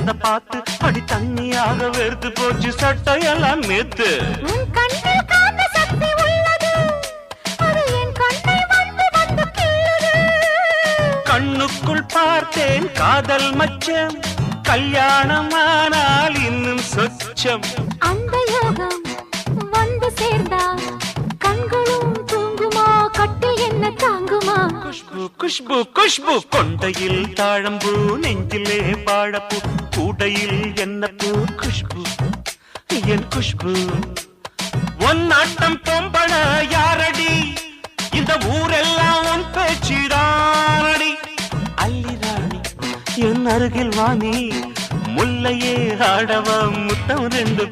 போட்டத பார்த்து அடி தண்ணியாக வெறுத்து போச்சு சட்டையெல்லாம் நேத்து. கண்ணுக்குள் பார்த்தேன் காதல் மச்சம், கல்யாணமானால் இன்னும் சொச்சம். அந்த யோகம் வந்து சேர்ந்தா கண்களும் தூங்குமா, கட்டில் என்ன தாங்குமா? குஷ்பு குஷ்பு குஷ்பு, கொண்டையில் தாழம்பூ, நெஞ்சிலே வாழப்பூ, கூடையில் என்ன பூ? குஷ்பு என் குஷ்பு. ஒன் ஆட்டம் பொம்பள யாரடி, இந்த ஊரெல்லாம் உன் பேச்சிடானடி. அல்லிராணி என் அருகில் வாணி, முல்லையே ஆடவா முத்தம் ரெண்டு